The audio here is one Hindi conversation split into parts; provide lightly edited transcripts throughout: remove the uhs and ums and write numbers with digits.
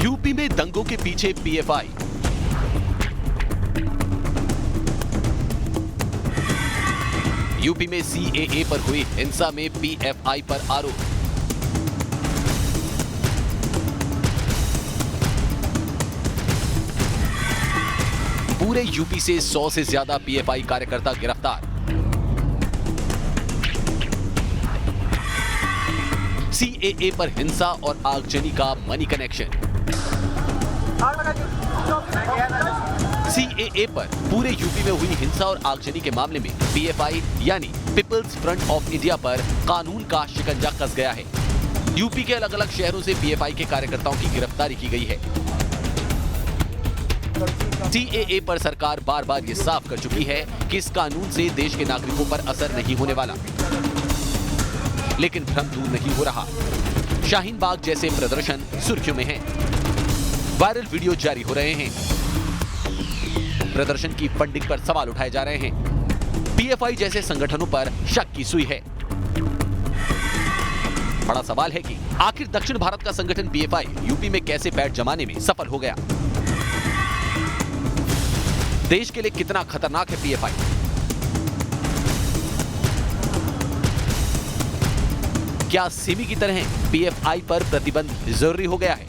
यूपी में दंगों के पीछे पीएफआई। यूपी में सीएए पर हुई हिंसा में पीएफआई पर आरोप। पूरे यूपी से 100 से ज्यादा पीएफआई कार्यकर्ता गिरफ्तार। सीएए पर हिंसा और आगजनी का मनी कनेक्शन। सीएए पर पूरे यूपी में हुई हिंसा और आगजनी के मामले में पीएफआई यानी पीपल्स फ्रंट ऑफ इंडिया पर कानून का शिकंजा कस गया है। यूपी के अलग अलग शहरों से पीएफआई के कार्यकर्ताओं की गिरफ्तारी की गई है। सीएए पर सरकार बार बार ये साफ कर चुकी है कि इस कानून से देश के नागरिकों पर असर नहीं होने वाला, लेकिन भ्रम दूर नहीं हो रहा। शाहीन बाग जैसे प्रदर्शन सुर्खियों में हैं। वायरल वीडियो जारी हो रहे हैं। प्रदर्शन की फंडिंग पर सवाल उठाए जा रहे हैं। पीएफआई जैसे संगठनों पर शक की सुई है। बड़ा सवाल है कि आखिर दक्षिण भारत का संगठन पीएफआई यूपी में कैसे पैठ जमाने में सफल हो गया। देश के लिए कितना खतरनाक है पीएफआई। क्या सिमी की तरह पीएफआई पर प्रतिबंध जरूरी हो गया है?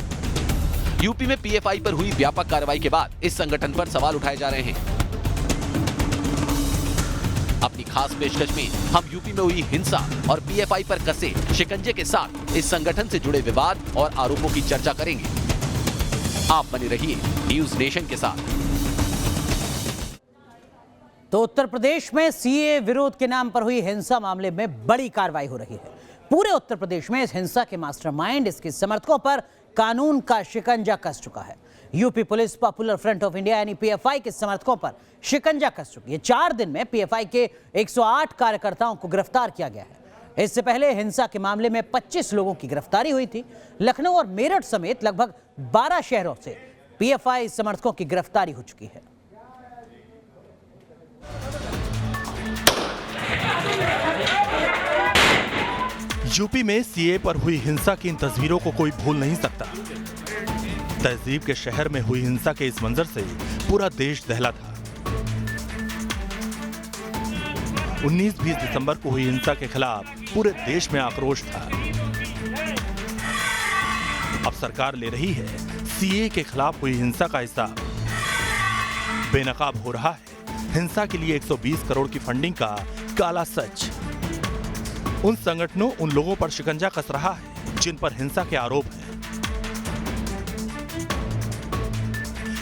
यूपी में पीएफआई पर हुई व्यापक कार्रवाई के बाद इस संगठन पर सवाल उठाए जा रहे हैं। अपनी खास पेशकश में हम यूपी में हुई हिंसा और पीएफआई पर कसे शिकंजे के साथ इस संगठन से जुड़े विवाद और आरोपों की चर्चा करेंगे। आप बने रहिए न्यूज नेशन के साथ। तो उत्तर प्रदेश में सीएए विरोध के नाम पर हुई हिंसा मामले में बड़ी कार्रवाई हो रही है। पूरे उत्तर प्रदेश में इस हिंसा के मास्टरमाइंड, इसके समर्थकों पर कानून का शिकंजा कस चुका है। UP police popular front of India यानी पीएफआई के समर्थकों पर शिकंजा कस चुकी है। 4 दिन में पीएफआई के 108 कार्यकर्ताओं को गिरफ्तार किया गया है। इससे पहले हिंसा के मामले में 25 लोगों की गिरफ्तारी हुई थी। लखनऊ और मेरठ समेत लगभग 12 शहरों से पीएफआई समर्थकों की गिरफ्तारी हो चुकी है। यूपी में सीए पर हुई हिंसा की इन तस्वीरों को कोई भूल नहीं सकता। तहजीब के शहर में हुई हिंसा के इस मंजर से पूरा देश दहला था। 19-20 दिसंबर को हुई हिंसा के खिलाफ पूरे देश में आक्रोश था। अब सरकार ले रही है सीए के खिलाफ हुई हिंसा का हिसाब। बेनकाब हो रहा है हिंसा के लिए 120 करोड़ की फंडिंग का काला सच। उन संगठनों, उन लोगों पर शिकंजा कस रहा है जिन पर हिंसा के आरोप हैं।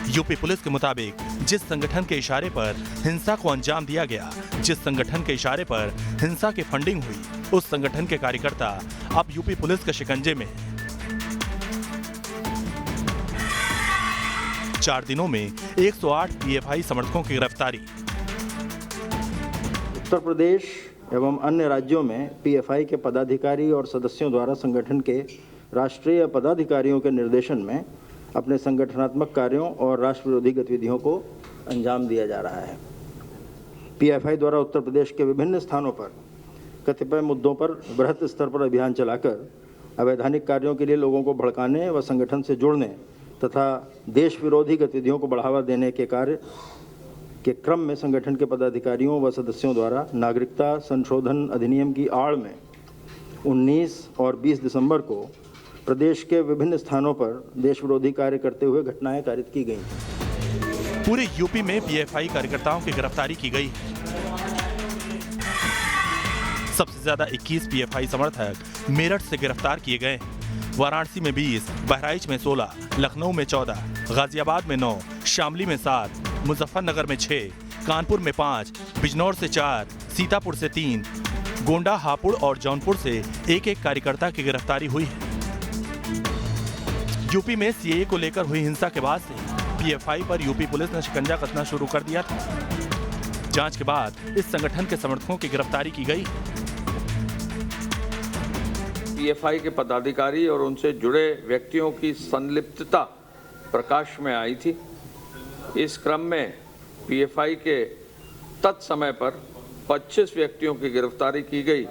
यूपी पुलिस के मुताबिक जिस संगठन के इशारे पर हिंसा को अंजाम दिया गया, जिस संगठन के इशारे पर हिंसा की फंडिंग हुई, उस संगठन के कार्यकर्ता अब यूपी पुलिस के शिकंजे में हैं। 4 दिनों में 108 पीएफआई समर्थकों की गिरफ्तारी। उत्तर प्रदेश एवं अन्य राज्यों में पीएफआई के पदाधिकारी और सदस्यों द्वारा संगठन के राष्ट्रीय पदाधिकारियों के निर्देशन में अपने संगठनात्मक कार्यों और राष्ट्र विरोधी गतिविधियों को अंजाम दिया जा रहा है। पीएफआई द्वारा उत्तर प्रदेश के विभिन्न स्थानों पर कतिपय मुद्दों पर बृहत स्तर पर अभियान चलाकर अवैधानिक कार्यों के लिए लोगों को भड़काने व संगठन से जुड़ने तथा देश विरोधी गतिविधियों को बढ़ावा देने के कार्य के क्रम में संगठन के पदाधिकारियों व सदस्यों द्वारा नागरिकता संशोधन अधिनियम की आड़ में 19 और 20 दिसंबर को प्रदेश के विभिन्न स्थानों पर देश विरोधी कार्य करते हुए घटनाएं कारित की गई। पूरे यूपी में पीएफआई कार्यकर्ताओं की गिरफ्तारी की गई। सबसे ज्यादा 21 पीएफआई समर्थक मेरठ से गिरफ्तार किए गए। वाराणसी में 20, बहराइच में 16, लखनऊ में 14, गाजियाबाद में 9, शामली में 7, मुजफ्फरनगर में 6, कानपुर में 5, बिजनौर से 4, सीतापुर से 3, गोंडा, हापुड़ और जौनपुर से एक कार्यकर्ता की गिरफ्तारी हुई है। यूपी में सीएए को लेकर हुई हिंसा के बाद से पीएफआई पर यूपी पुलिस ने शिकंजा कसना शुरू कर दिया था। जांच के बाद इस संगठन के समर्थकों की गिरफ्तारी की गई। पीएफआई के पदाधिकारी और उनसे जुड़े व्यक्तियों की संलिप्तता प्रकाश में आई थी। इस क्रम में पीएफआई के तत्समय पर 25 व्यक्तियों की गिरफ्तारी की गई,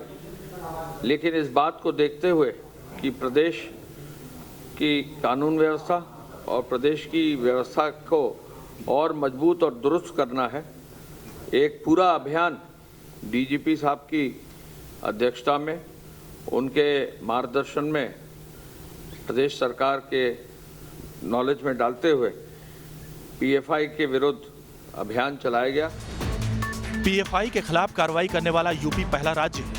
लेकिन इस बात को देखते हुए कि प्रदेश की कानून व्यवस्था और प्रदेश की व्यवस्था को और मजबूत और दुरुस्त करना है। एक पूरा अभियान डीजीपी साहब की अध्यक्षता में, उनके मार्गदर्शन में प्रदेश सरकार के नॉलेज में डालते हुए पीएफआई के विरुद्ध अभियान चलाया गया। पीएफआई के खिलाफ कार्रवाई करने वाला यूपी पहला राज्य है।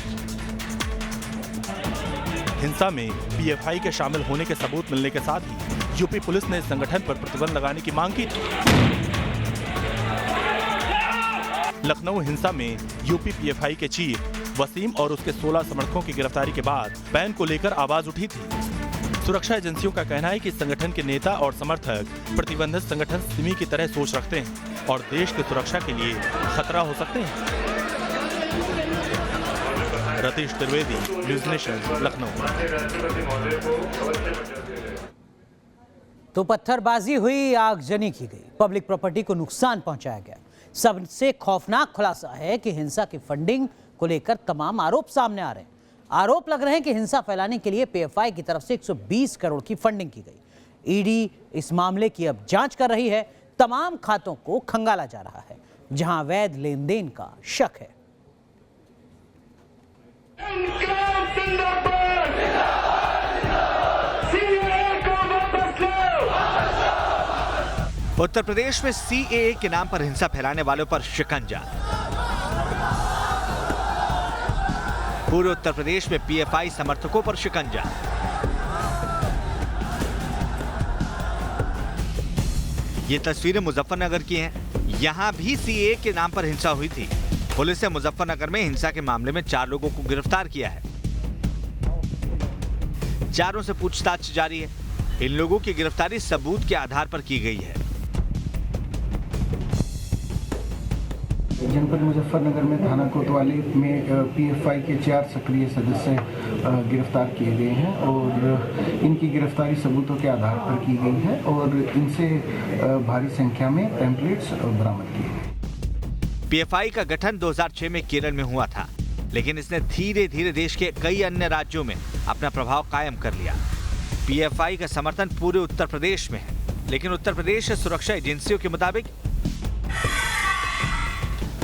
हिंसा में पीएफआई के शामिल होने के सबूत मिलने के साथ ही यूपी पुलिस ने इस संगठन पर प्रतिबंध लगाने की मांग की थी। लखनऊ हिंसा में यूपी पीएफआई के चीफ वसीम और उसके 16 समर्थकों की गिरफ्तारी के बाद बैन को लेकर आवाज उठी थी। सुरक्षा एजेंसियों का कहना है कि इस संगठन के नेता और समर्थक प्रतिबंधित संगठन सिमी की तरह सोच रखते हैं और देश की सुरक्षा के लिए खतरा हो सकते हैं। Ratheesh Trivedi, news nation, Lucknow. तो पत्थरबाजी हुई, आगजनी की गई, पब्लिक प्रॉपर्टी को नुकसान पहुंचाया गया। सबसे खौफनाक खुलासा है कि हिंसा की फंडिंग को लेकर तमाम आरोप सामने आ रहे हैं। आरोप लग रहे हैं कि हिंसा फैलाने के लिए पीएफआई की तरफ से 120 करोड़ की फंडिंग की गई। ईडी इस मामले की अब जांच कर रही है। तमाम खातों को खंगाला जा रहा है जहां अवैध लेन देन का शक है। उत्तर प्रदेश में सीएए के नाम पर हिंसा फैलाने वालों पर शिकंजा। पूरे उत्तर प्रदेश में पीएफआई समर्थकों पर शिकंजा। ये तस्वीरें मुजफ्फरनगर की हैं। यहां भी सीएए के नाम पर हिंसा हुई थी। पुलिस ने मुजफ्फरनगर में हिंसा के मामले में 4 लोगों को गिरफ्तार किया है। चारों से पूछताछ जारी है। इन लोगों की गिरफ्तारी सबूत के आधार पर की गई है। जनपद मुजफ्फरनगर में थाना कोतवाली में पीएफआई के 4 सक्रिय सदस्य गिरफ्तार किए गए हैं और इनकी गिरफ्तारी सबूतों के आधार पर की गई है और इनसे भारी संख्या में पैम्पलेट्स बरामद किए गए। पीएफआई का गठन 2006 में केरल में हुआ था, लेकिन इसने धीरे धीरे देश के कई अन्य राज्यों में अपना प्रभाव कायम कर लिया। पीएफआई का समर्थन पूरे उत्तर प्रदेश में है, लेकिन उत्तर प्रदेश सुरक्षा एजेंसियों के मुताबिक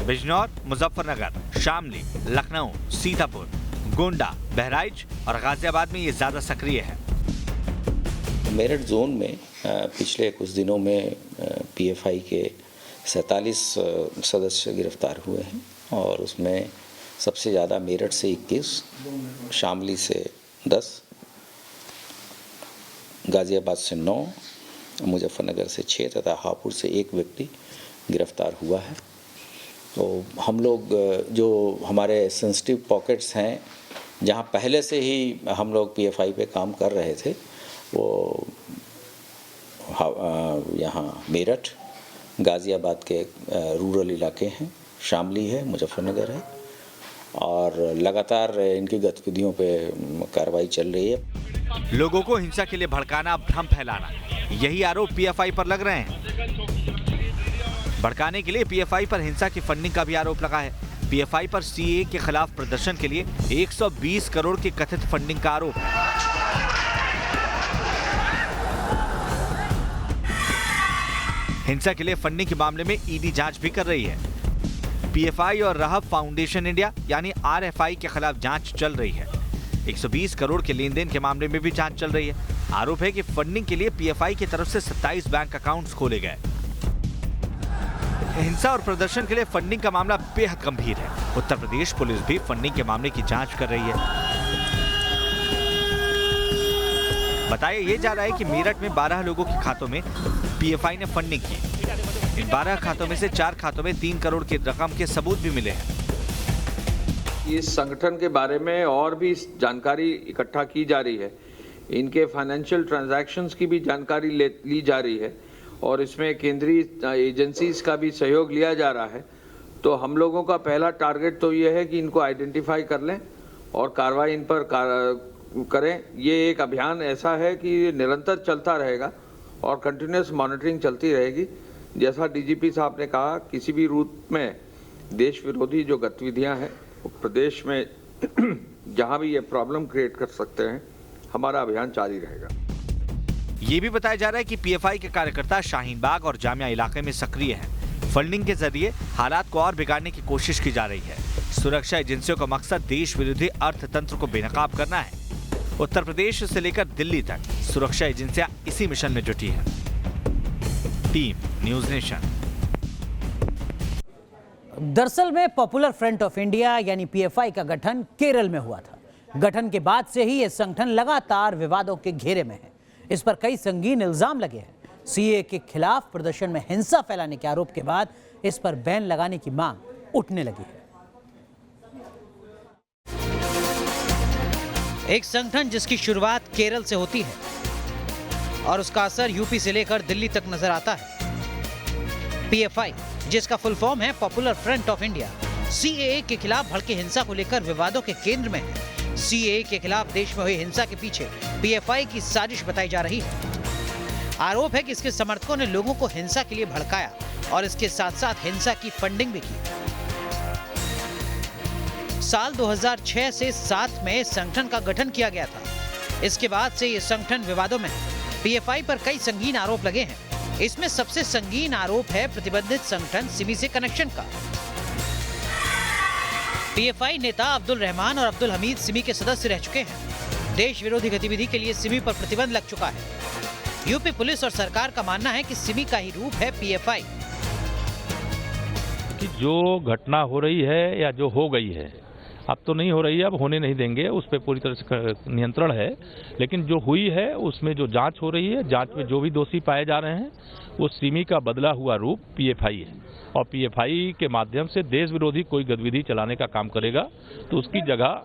बिजनौर, मुजफ्फरनगर, शामली, लखनऊ, सीतापुर, गोंडा, बहराइच और गाजियाबाद में ये ज्यादा सक्रिय है। मेरठ जोन में पिछले कुछ दिनों में पीएफआई के 47 सदस्य गिरफ्तार हुए हैं और उसमें सबसे ज़्यादा मेरठ से 21, शामली से 10, गाजियाबाद से 9, मुजफ्फरनगर से 6 तथा हापुड़ से 1 व्यक्ति गिरफ्तार हुआ है। तो हम लोग जो हमारे सेंसिटिव पॉकेट्स हैं, जहां पहले से ही हम लोग पीएफआई पे काम कर रहे थे, वो यहाँ मेरठ, गाज़ियाबाद के रूरल इलाके हैं, शामली है, मुजफ्फरनगर है और लगातार इनकी गतिविधियों पे कार्रवाई चल रही है। लोगों को हिंसा के लिए भड़काना, भ्रम फैलाना, यही आरोप पीएफआई पर लग रहे हैं। भड़काने के लिए पीएफआई पर हिंसा की फंडिंग का भी आरोप लगा है। पीएफआई पर सीएए के खिलाफ प्रदर्शन के लिए 120 करोड़ की कथित फंडिंग का आरोप है। हिंसा के लिए फंडिंग के मामले में ईडी जांच भी कर रही है। पीएफआई और रहब फाउंडेशन इंडिया यानी आरएफआई के खिलाफ जांच चल रही है। 120 करोड़ के लेन देन के मामले में भी जांच चल रही है। आरोप है कि फंडिंग के लिए पीएफआई की तरफ से 27 बैंक अकाउंट्स खोले गए। हिंसा और प्रदर्शन के लिए फंडिंग का मामला बेहद गंभीर है। उत्तर प्रदेश पुलिस भी फंडिंग के मामले की जांच कर रही है। बताया ये जा रहा है कि मेरठ में 12 लोगों के खातों में पीएफआई ने फंडिंग की। इन 12 खातों में से 4 खातों में 3 करोड़ की रकम के सबूत भी मिले हैं। इस संगठन के बारे में और भी जानकारी इकट्ठा की जा रही है। इनके फाइनेंशियल ट्रांजैक्शंस की भी जानकारी ली जा रही है और इसमें केंद्रीय एजेंसीज का भी सहयोग लिया जा रहा है। तो हम लोगों का पहला टारगेट तो ये है कि इनको आइडेंटिफाई कर लें और कार्रवाई इन पर करें। ये एक अभियान ऐसा है कि निरंतर चलता रहेगा और कंटिन्यूस मॉनिटरिंग चलती रहेगी। जैसा डीजीपी साहब ने कहा, किसी भी रूप में देश विरोधी जो गतिविधियां हैं प्रदेश में जहां भी ये प्रॉब्लम क्रिएट कर सकते हैं, हमारा अभियान जारी रहेगा। ये भी बताया जा रहा है कि पीएफआई के कार्यकर्ता शाहीन बाग और जामिया इलाके में सक्रिय हैं। फंडिंग के जरिए हालात को और बिगाड़ने की कोशिश की जा रही है। सुरक्षा एजेंसियों का मकसद देश विरोधी अर्थतंत्र को बेनकाब करना है। उत्तर प्रदेश से लेकर दिल्ली तक सुरक्षा एजेंसियां इसी मिशन में जुटी हैं। Team news nation. दरअसल में पॉपुलर फ्रंट ऑफ इंडिया यानी पीएफआई का गठन केरल में हुआ था। गठन के बाद से ही यह संगठन लगातार विवादों के घेरे में है। इस पर कई संगीन इल्जाम लगे हैं। सीए के खिलाफ प्रदर्शन में हिंसा फैलाने के आरोप के बाद इस पर बैन लगाने की मांग उठने लगी है। एक संगठन जिसकी शुरुआत केरल से होती है और उसका असर यूपी से लेकर दिल्ली तक नजर आता है। पीएफआई, जिसका फुल फॉर्म है popular front of India, CAA के खिलाफ भड़के हिंसा को लेकर विवादों के केंद्र में है। सीएए के खिलाफ देश में हुई हिंसा के पीछे पीएफआई की साजिश बताई जा रही है। आरोप है कि इसके समर्थकों ने लोगों को हिंसा के लिए भड़काया और इसके साथ साथ हिंसा की फंडिंग भी की। साल 2006 से 7 में संगठन का गठन किया गया था। इसके बाद से ये संगठन विवादों में है। पीएफआई पर कई संगीन आरोप लगे हैं। इसमें सबसे संगीन आरोप है प्रतिबंधित संगठन सिमी से कनेक्शन का। पीएफआई नेता अब्दुल रहमान और अब्दुल हमीद सिमी के सदस्य रह चुके हैं। देश विरोधी गतिविधि के लिए सिमी पर प्रतिबंध लग चुका है। यूपी पुलिस और सरकार का मानना है कि सिमी का ही रूप है पीएफआई। कि जो घटना हो रही है या जो हो गई है, अब तो नहीं हो रही है, अब होने नहीं देंगे, उस पर पूरी तरह से नियंत्रण है। लेकिन जो हुई है उसमें जो जांच हो रही है, जांच में जो भी दोषी पाए जा रहे हैं, वो सिमी का बदला हुआ रूप पीएफआई है। और पीएफआई के माध्यम से देश विरोधी कोई गतिविधि चलाने का काम करेगा तो उसकी जगह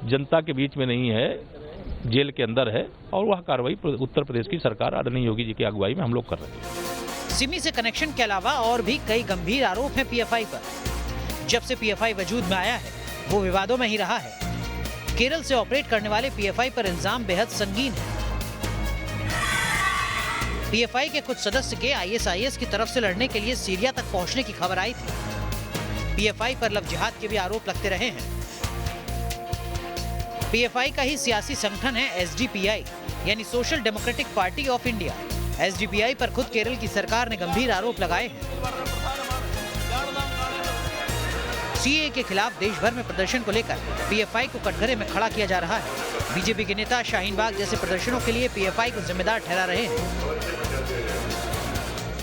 जनता के बीच में नहीं है, जेल के अंदर है। और वह कार्रवाई उत्तर प्रदेश की सरकार आदरणीय योगी जी की अगुवाई में हम लोग कर रहे हैं। सिमी से कनेक्शन के अलावा और भी कई गंभीर आरोप हैं पीएफआई पर। जब से पीएफआई वजूद में आया है वो विवादों में ही रहा है। केरल से ऑपरेट करने वाले पीएफआई पर इल्जाम बेहद संगीन है। पीएफआई के कुछ सदस्य के आईएसआईएस की तरफ से लड़ने के लिए सीरिया तक पहुंचने की खबर आई थी। पीएफआई पर लव जिहाद के भी आरोप लगते रहे हैं। पीएफआई का ही सियासी संगठन है एसडीपीआई यानी social democratic party of India. SDPI पर खुद केरल की सरकार ने गंभीर आरोप लगाए हैं। सीए के खिलाफ देश भर में प्रदर्शन को लेकर पीएफआई को कटघरे में खड़ा किया जा रहा है। बीजेपी के नेता शाहीन बाग जैसे प्रदर्शनों के लिए पीएफआई को जिम्मेदार ठहरा रहे हैं।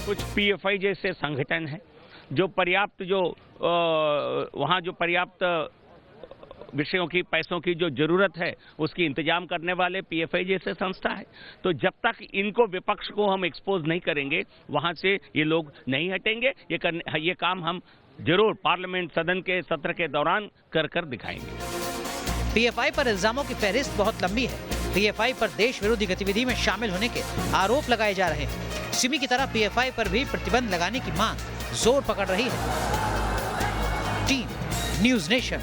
कुछ पीएफआई जैसे संगठन है जो पर्याप्त वहाँ जो पर्याप्त विषयों की, पैसों की जो जरूरत है उसकी इंतजाम करने वाले पीएफआई जैसे संस्था है। तो जब तक इनको विपक्ष को हम एक्सपोज नहीं करेंगे वहां से ये लोग नहीं हटेंगे। ये काम हम जरूर पार्लियामेंट सदन के सत्र के दौरान कर दिखाएंगे। पीएफआई पर इल्जामों की फहरिस्त बहुत लंबी है। पीएफआई पर देश विरोधी गतिविधि में शामिल होने के आरोप लगाए जा रहे हैं। सिमी की तरह पीएफआई पर भी प्रतिबंध लगाने की मांग जोर पकड़ रही है। Team news nation.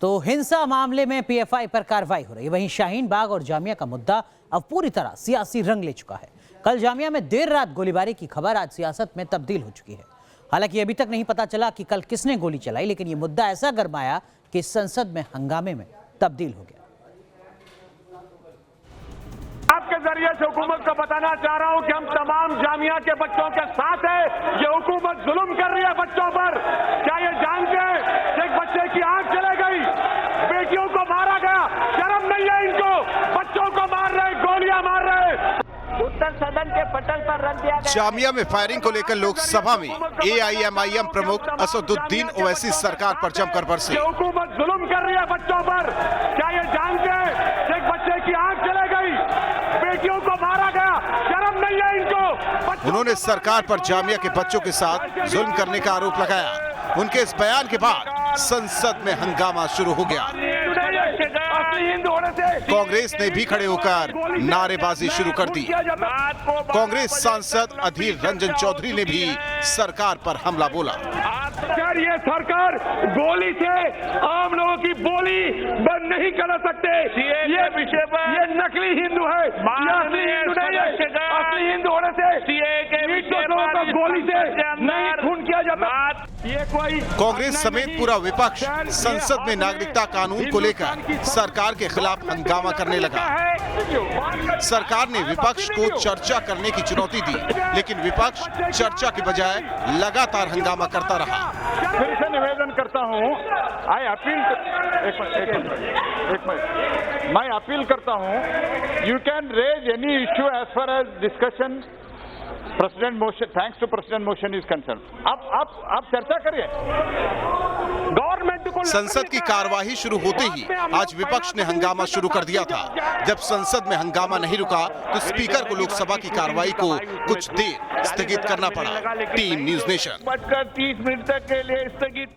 तो हिंसा मामले में पीएफआई पर कार्रवाई हो रही है। वहीं शाहीन बाग और जामिया का मुद्दा अब पूरी तरह सियासी रंग ले चुका है। कल जामिया में देर रात गोलीबारी की खबर आज सियासत में तब्दील हो चुकी है। हालांकि अभी तक नहीं पता चला कि कल किसने गोली चलाई, लेकिन यह मुद्दा ऐसा गरमाया कि संसद में हंगामे में तब्दील हो गया। आपके जरिए से हुकूमत को बताना चाह रहा हूं कि हम तमाम जामिया के बच्चों के साथ हैं। ये हुकूमत जुल्म कर रही है बच्चों पर। क्या ये जानते हैं एक बच्चे की आंख चले गई, बेटियों को मारा गया, शर्म नहीं है इनको? बच्चों को मार रहे, गोलियां मार रहे। उत्तर सदन के पटल पर रख दिया गया। जामिया में फायरिंग को लेकर लोकसभा में एआईएमआईएम प्रमुख असदुद्दीन ओवैसी सरकार पर जमकर बरसे। हुकूमत जुल्म कर रही है बच्चों पर। क्या ये जानते हैं एक बच्चे की आंख चले गई, बेटियों को मारा गया, शर्म नहीं है इनको? उन्होंने सरकार पर जामिया के बच्चों के साथ जुल्म करने का आरोप लगाया। उनके इस बयान के बाद संसद में हंगामा शुरू हो गया। कांग्रेस ने भी खड़े होकर नारेबाजी शुरू कर दी। कांग्रेस सांसद अधीर रंजन चौधरी ने भी सरकार पर हमला बोला। सर, ये सरकार गोली से आम लोगों की बोली बंद नहीं कर सकते। ये विषय पर ये नकली हिंदू है, ये असली हिंदू नहीं है। असली हिंदू होने तरह से गोली से नहीं खून किया जाता। ये कोई कांग्रेस समेत पूरा विपक्ष संसद में नागरिकता कानून को लेकर सरकार के खिलाफ हंगामा करने लगा। सरकार ने विपक्ष को चर्चा करने की चुनौती दी, लेकिन विपक्ष चर्चा के बजाय लगातार हंगामा करता रहा। फिर से निवेदन करता हूं, मैं अपील करता हूं, you can raise any issue as far as discussion president motion, thanks to president motion is concern. आप चर्चा करिए। गवर्नमेंट को संसद की कार्यवाही शुरू होते ही आज विपक्ष ने हंगामा शुरू कर दिया था। जब संसद में हंगामा नहीं रुका तो स्पीकर को लोकसभा की कार्यवाही को कुछ देर स्थगित करना पड़ा। Team news nation. 30 मिनट तक के लिए स्थगित।